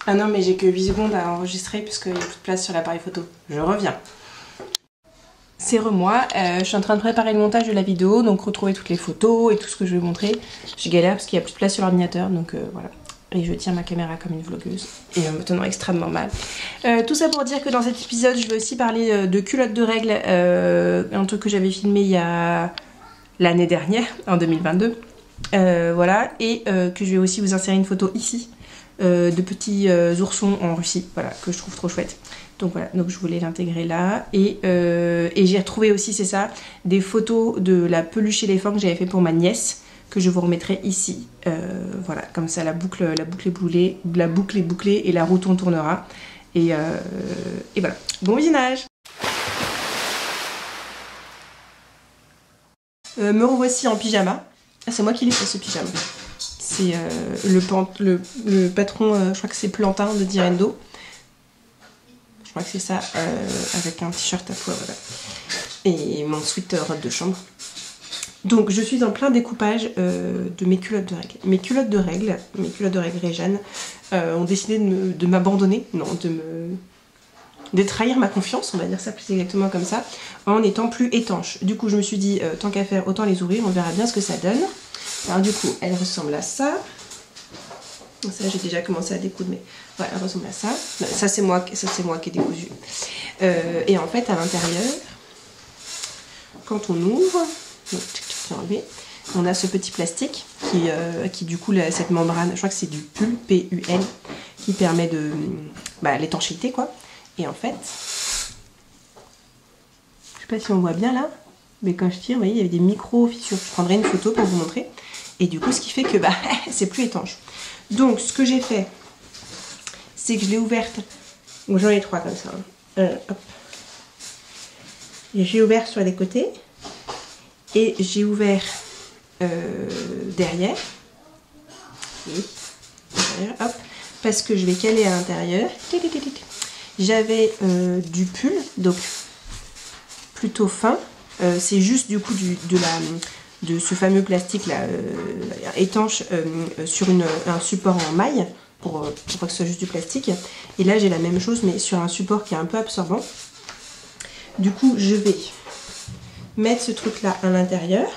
Ah non, mais j'ai que 8 secondes à enregistrer puisqu'il n'y a plus de place sur l'appareil photo. Je reviens. C'est moi, je suis en train de préparer le montage de la vidéo, donc retrouver toutes les photos et tout ce que je vais montrer. Je galère parce qu'il n'y a plus de place sur l'ordinateur, donc voilà. Et je tiens ma caméra comme une vlogueuse et en me tenant extrêmement mal. Tout ça pour dire que dans cet épisode, je vais aussi parler de culottes de règles, un truc que j'avais filmé il y a l'année dernière, en 2022. Voilà, et que je vais aussi vous insérer une photo ici de petits oursons en Russie, voilà, que je trouve trop chouette. Donc voilà, donc je voulais l'intégrer là. Et j'ai retrouvé aussi, c'est ça, des photos de la peluche éléphant que j'avais fait pour ma nièce, que je vous remettrai ici. Voilà, comme ça la boucle est bouclée et la roue tournera. Et voilà, bon visionnage. Me revoici en pyjama. Ah, c'est moi qui l'ai fait ce pyjama. C'est le patron, je crois que c'est Plantin de Direndo. Je crois que c'est ça, avec un t-shirt à pois, voilà. Et mon sweat robe de chambre. Donc je suis en plein découpage de mes culottes de règles. Mes culottes de règles Réjeanne, ont décidé de m'abandonner, non, de trahir ma confiance, on va dire ça plus exactement comme ça, en étant plus étanches. Du coup je me suis dit, tant qu'à faire, autant les ouvrir, on verra bien ce que ça donne. Alors du coup, elle ressemble à ça. Ça j'ai déjà commencé à découdre, mais voilà, elle ressemble à ça. Ça c'est moi qui ai décousu. Et en fait à l'intérieur, quand on ouvre, on a ce petit plastique qui du coup cette membrane, je crois que c'est du PUL, P-U-L, qui permet de l'étanchéité quoi. Et en fait, je sais pas si on voit bien là, mais quand je tire, vous voyez, il y avait des micro fissures. Je prendrai une photo pour vous montrer. Et du coup, ce qui fait que c'est plus étanche. Donc, ce que j'ai fait, c'est que je l'ai ouverte. Bon, j'en ai 3 comme ça. Hop. J'ai ouvert sur les côtés. Et j'ai ouvert derrière. Et derrière, hop. Parce que je vais caler à l'intérieur. J'avais du pull, donc plutôt fin. C'est juste du coup de ce fameux plastique là étanche sur un support en maille pour pas que ce soit juste du plastique. Et là j'ai la même chose mais sur un support qui est un peu absorbant. Du coup je vais mettre ce truc là à l'intérieur.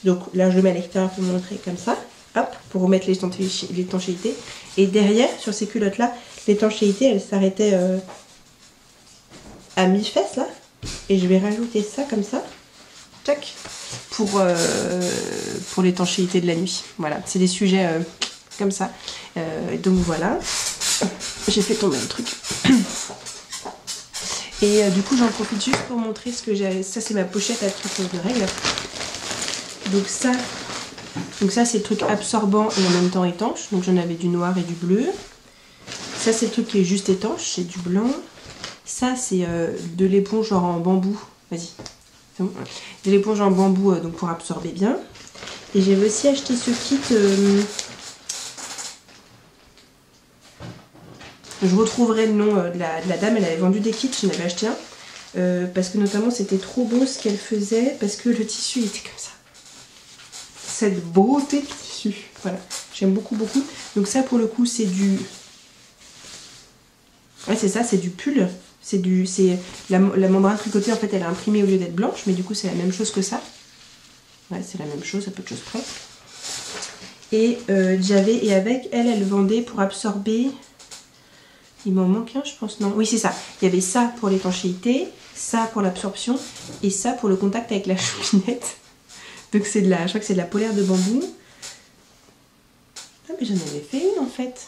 Donc là je le mets à l'extérieur pour vous montrer comme ça. Hop, pour remettre l'étanchéité. Et derrière sur ces culottes là, l'étanchéité elle s'arrêtait à mi-fesse là. Et je vais rajouter ça comme ça. Tac. Pour l'étanchéité de la nuit. Voilà, c'est des sujets comme ça. Donc voilà, j'ai fait tomber un truc. Et du coup, j'en profite juste pour montrer ce que j'ai. Ça, c'est ma pochette à trucs de règles. Donc ça, c'est le truc absorbant et en même temps étanche. Donc j'en avais du noir et du bleu. Ça, c'est le truc qui est juste étanche, c'est du blanc. Ça, c'est de l'éponge genre en bambou. Vas-y. De l'éponge en bambou donc pour absorber bien. Et j'ai aussi acheté ce kit. Je retrouverai le nom de la dame. Elle avait vendu des kits, j'en avais acheté un. Parce que notamment c'était trop beau ce qu'elle faisait. Parce que le tissu était comme ça. Cette beauté de tissu. Voilà. J'aime beaucoup. Donc ça pour le coup c'est du... Ouais c'est ça, c'est du pull. La membrane tricotée en fait elle est imprimée au lieu d'être blanche, mais du coup c'est la même chose que ça. Ouais c'est la même chose, à peu de choses près. Et avec elle vendait pour absorber. Il m'en manque un je pense, non? Oui c'est ça. Il y avait ça pour l'étanchéité, ça pour l'absorption et ça pour le contact avec la choupinette. Donc c'est je crois que c'est de la polaire de bambou. Ah mais j'en avais fait une en fait.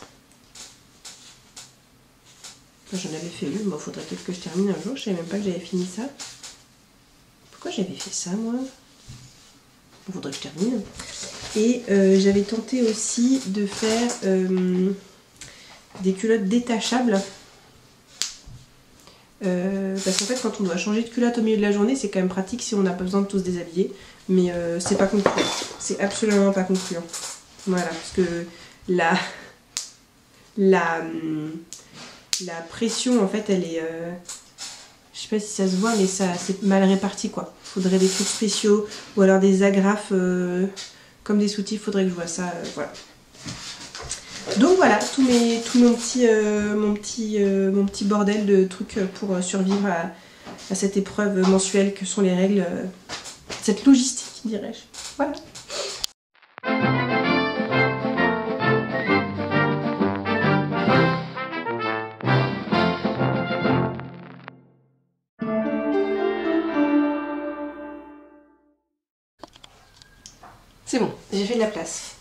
J'en avais fait une, bon faudrait peut-être que je termine un jour, je savais même pas que j'avais fini ça. Pourquoi j'avais fait ça moi? Il faudrait que je termine. Et j'avais tenté aussi de faire des culottes détachables. Parce qu'en fait quand on doit changer de culotte au milieu de la journée, c'est quand même pratique si on n'a pas besoin de tous se déshabiller. Mais c'est pas concluant. C'est absolument pas concluant. Voilà, parce que la pression en fait elle est je sais pas si ça se voit mais c'est mal réparti quoi. Faudrait des trucs spéciaux ou alors des agrafes comme des soutifs, faudrait que je vois ça voilà. Donc voilà, tout mon petit bordel de trucs pour survivre à cette épreuve mensuelle que sont les règles, cette logistique, dirais-je. Voilà. C'est bon, j'ai fait de la place.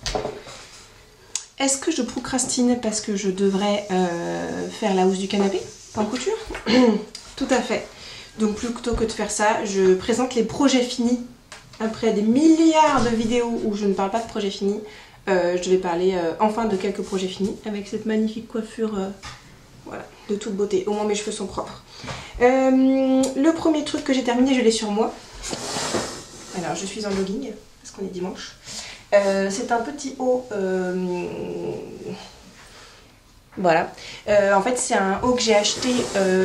Est-ce que je procrastine parce que je devrais faire la housse du canapé en couture? Tout à fait. Donc plutôt que de faire ça, je présente les projets finis. Après des milliards de vidéos où je ne parle pas de projets finis, je vais parler enfin de quelques projets finis avec cette magnifique coiffure voilà, de toute beauté. Au moins mes cheveux sont propres. Le premier truc que j'ai terminé, je l'ai sur moi. Alors je suis en jogging parce qu'on est dimanche. C'est un petit haut, voilà. En fait c'est un haut que j'ai acheté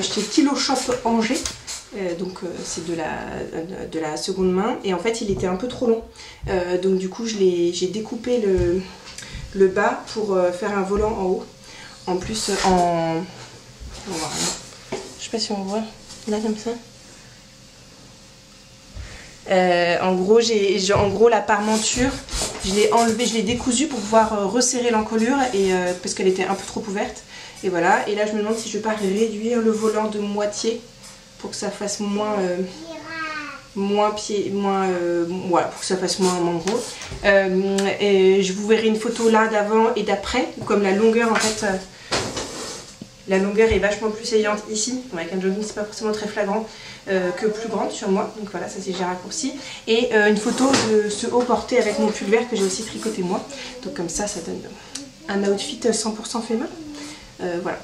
chez Kilo Shop Angers. Donc c'est de la seconde main et en fait il était un peu trop long. Donc du coup j'ai découpé le bas pour faire un volant en haut. En plus en... Je sais pas si on voit là comme ça. En gros la parmenture je l'ai enlevée, je l'ai décousue pour pouvoir resserrer l'encolure et parce qu'elle était un peu trop ouverte et voilà. Et là je me demande si je vais pas réduire le volant de moitié pour que ça fasse moins voilà, pour que ça fasse moins gros. Et je vous verrai une photo là d'avant et d'après, comme la longueur en fait la longueur est vachement plus saillante ici. Bon, avec un jogging c'est pas forcément très flagrant que plus grande sur moi, donc voilà, ça c'est j'ai raccourci. Et une photo de ce haut porté avec mon pull vert que j'ai aussi tricoté moi. Donc comme ça donne un outfit 100% fait main. Voilà.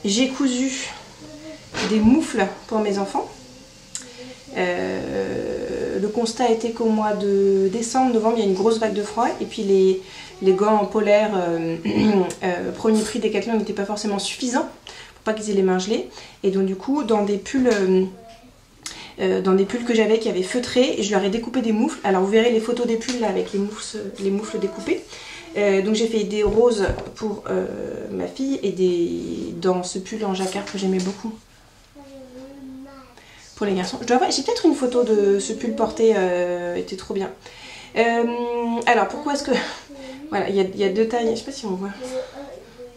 J'ai cousu des moufles pour mes enfants. Le constat était qu'au mois de décembre, novembre, il y a une grosse vague de froid et puis les gants en polaire premier prix Decathlon n'étaient pas forcément suffisants pour pas qu'ils aient les mains gelées. Et donc du coup, dans des pulls que j'avais qui avaient feutré, je leur ai découpé des moufles. Alors vous verrez les photos des pulls là avec les moufles découpés. Donc j'ai fait des roses pour ma fille et dans ce pull en jacquard que j'aimais beaucoup pour les garçons. J'ai peut-être une photo de ce pull porté, était trop bien. Alors pourquoi est-ce que... Voilà, il y a deux tailles, je sais pas si on voit.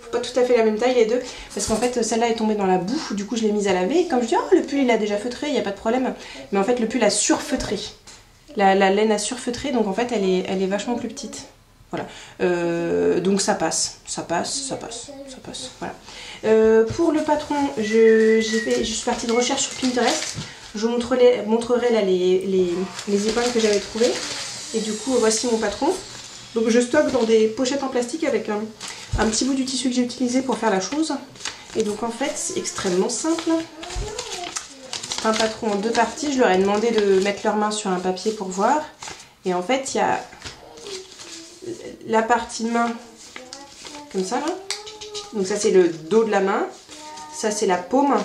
Faut pas tout à fait la même taille les deux, parce qu'en fait celle-là est tombée dans la boue, du coup je l'ai mise à laver. Et comme je dis, oh le pull il a déjà feutré, il n'y a pas de problème. Mais en fait le pull a surfeutré. La laine a surfeutré, donc en fait elle est vachement plus petite. Voilà, donc ça passe, voilà. Pour le patron, je suis partie de recherche sur Pinterest. Je vous montrerai là les épingles que j'avais trouvées. Et du coup, voici mon patron. Donc je stocke dans des pochettes en plastique avec un petit bout du tissu que j'ai utilisé pour faire la chose. Et donc en fait, c'est extrêmement simple. C'est un patron en deux parties. Je leur ai demandé de mettre leurs mains sur un papier pour voir. Et en fait, il y a la partie main comme ça là. Donc ça c'est le dos de la main. Ça c'est la paume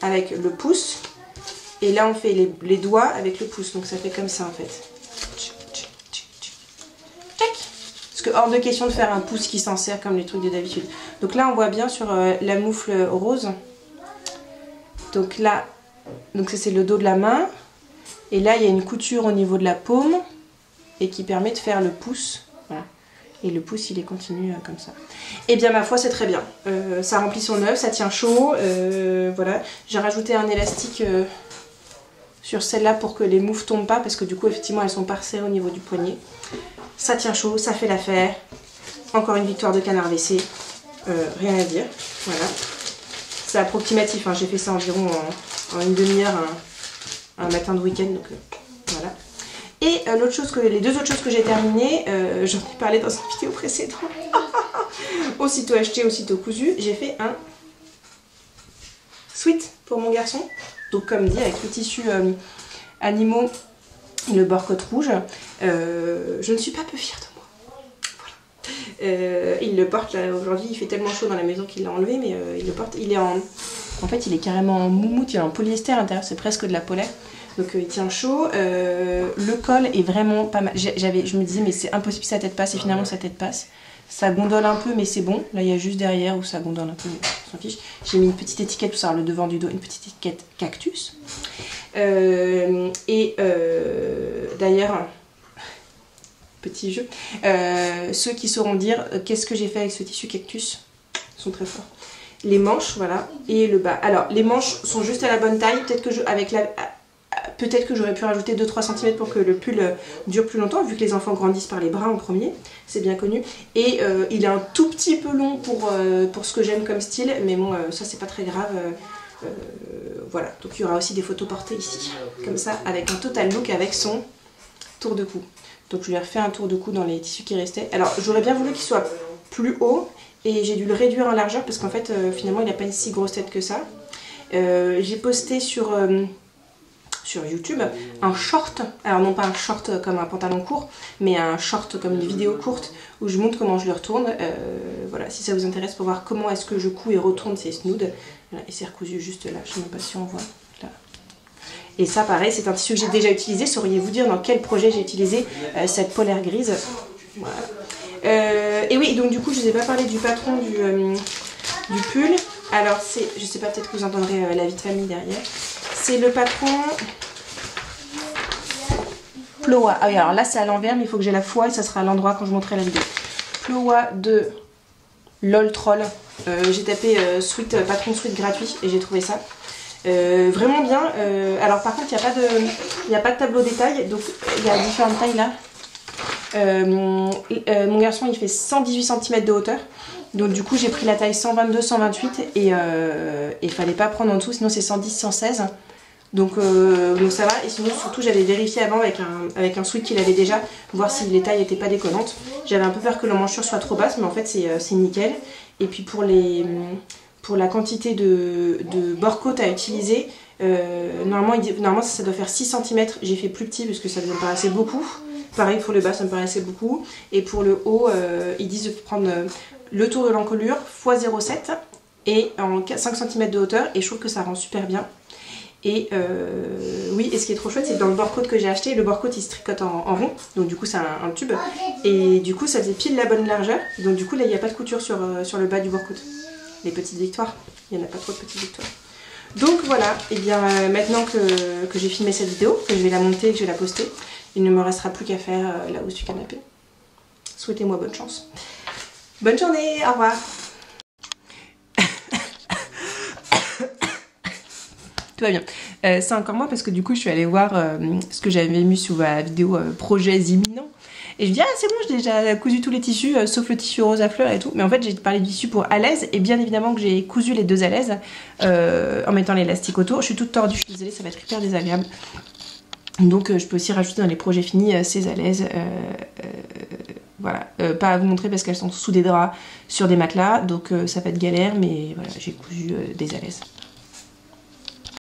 avec le pouce. Et là on fait les doigts avec le pouce. Donc ça fait comme ça en fait. Parce que hors de question de faire un pouce qui s'en sert comme les trucs de d'habitude. Donc là on voit bien sur la moufle rose. Donc là, donc ça c'est le dos de la main. Et là il y a une couture au niveau de la paume. Et qui permet de faire le pouce. Voilà. Et le pouce il est continu comme ça. Et bien ma foi c'est très bien. Ça remplit son œuf, ça tient chaud. Voilà. J'ai rajouté un élastique sur celle-là pour que les moufles tombent pas. Parce que du coup effectivement elles sont pas resserrées au niveau du poignet. Ça tient chaud, ça fait l'affaire. Encore une victoire de Canard WC. Rien à dire. Voilà. C'est approximatif. Hein. J'ai fait ça environ en une demi-heure un matin de week-end. Donc voilà. Et les deux autres choses que j'ai terminées, j'en ai parlé dans une vidéo précédente. Aussitôt acheté, aussitôt cousu. J'ai fait un sweat pour mon garçon. Donc comme dit, avec le tissu animaux et le bord côte rouge. Je ne suis pas peu fière de moi. Voilà. Il le porte là aujourd'hui, il fait tellement chaud dans la maison qu'il l'a enlevé, mais il le porte. Il est en fait, il est carrément en moumoute, il est en polyester à l'intérieur, c'est presque de la polaire. Donc il tient chaud. Le col est vraiment pas mal. Je me disais mais c'est impossible que sa tête passe et finalement sa tête passe. Ça gondole un peu mais c'est bon. Là il y a juste derrière où ça gondole un peu mais on s'en fiche. J'ai mis une petite étiquette pour savoir le devant du dos, une petite étiquette cactus. D'ailleurs, petit jeu, ceux qui sauront dire qu'est-ce que j'ai fait avec ce tissu cactus sont très forts. Les manches, voilà, et le bas. Alors les manches sont juste à la bonne taille. Peut-être que peut-être que j'aurais pu rajouter 2-3 cm pour que le pull dure plus longtemps, vu que les enfants grandissent par les bras en premier, c'est bien connu. Et il est un tout petit peu long pour ce que j'aime comme style, mais bon, ça c'est pas très grave. Voilà, donc il y aura aussi des photos portées ici, comme ça, avec un total look avec son tour de cou. Donc je lui ai refait un tour de cou dans les tissus qui restaient. Alors j'aurais bien voulu qu'il soit plus haut, et j'ai dû le réduire en largeur, parce qu'en fait, finalement, il n'a pas une si grosse tête que ça. J'ai posté sur YouTube un short, alors non pas un short comme un pantalon court, mais un short comme une vidéo courte où je montre comment je le retourne. Voilà, si ça vous intéresse pour voir comment est-ce que je couds et retourne ces snoods. Voilà, et c'est recousu juste là, je ne sais même pas si on voit là. Et ça pareil, c'est un tissu que j'ai déjà utilisé. Sauriez-vous dire dans quel projet j'ai utilisé cette polaire grise? Voilà. Et oui, donc du coup je vous ai pas parlé du patron du pull. Alors c'est, je sais pas, peut-être que vous entendrez la vie de famille derrière. C'est le patron Ploa. Ah oui, alors là c'est à l'envers, mais il faut que j'ai la foi et ça sera à l'endroit quand je montrerai la vidéo. Ploa de LOL Troll. J'ai tapé patron sweat gratuit et j'ai trouvé ça. Vraiment bien. Alors par contre il n'y a pas de tableau détail, donc il y a différentes tailles là. Mon garçon il fait 118 cm de hauteur, donc du coup j'ai pris la taille 122-128 et il fallait pas prendre en dessous, sinon c'est 110-116. Donc ça va. Et sinon surtout j'avais vérifié avant avec un sweat qu'il avait déjà, voir si les tailles n'étaient pas déconnantes. J'avais un peu peur que l'emmanchure soit trop basse, mais en fait c'est nickel. Et puis pour la quantité de bord-côte à utiliser, normalement ça doit faire 6 cm. J'ai fait plus petit parce que ça me paraissait beaucoup. Pareil pour le bas, ça me paraissait beaucoup. Et pour le haut, ils disent de prendre le tour de l'encolure x 0,7 et en 5 cm de hauteur. Et je trouve que ça rend super bien. Et oui, et ce qui est trop chouette, c'est que dans le bord-côte que j'ai acheté, le bord-côte il se tricote en rond. Donc du coup c'est un tube. Et du coup ça faisait pile la bonne largeur. Donc du coup là il n'y a pas de couture sur le bas du bord-côte. Les petites victoires. Il n'y en a pas trop de petites victoires. Donc voilà, et bien maintenant que j'ai filmé cette vidéo, que je vais la monter et que je vais la poster, il ne me restera plus qu'à faire la housse du canapé. Souhaitez-moi bonne chance. Bonne journée, au revoir. Tout va bien. C'est encore moi parce que du coup je suis allée voir ce que j'avais mis sur ma vidéo projets imminents. Et je me dis, ah c'est bon, j'ai déjà cousu tous les tissus, sauf le tissu rose à fleurs et tout. Mais en fait, j'ai parlé du tissu pour à l'aise. Et bien évidemment que j'ai cousu les deux à l'aise en mettant l'élastique autour. Je suis toute tordue, je suis désolée, ça va être hyper désagréable. Donc je peux aussi rajouter dans les projets finis ces à l'aise. Voilà, pas à vous montrer parce qu'elles sont sous des draps sur des matelas. Donc ça va être galère, mais voilà, j'ai cousu des à l'aise.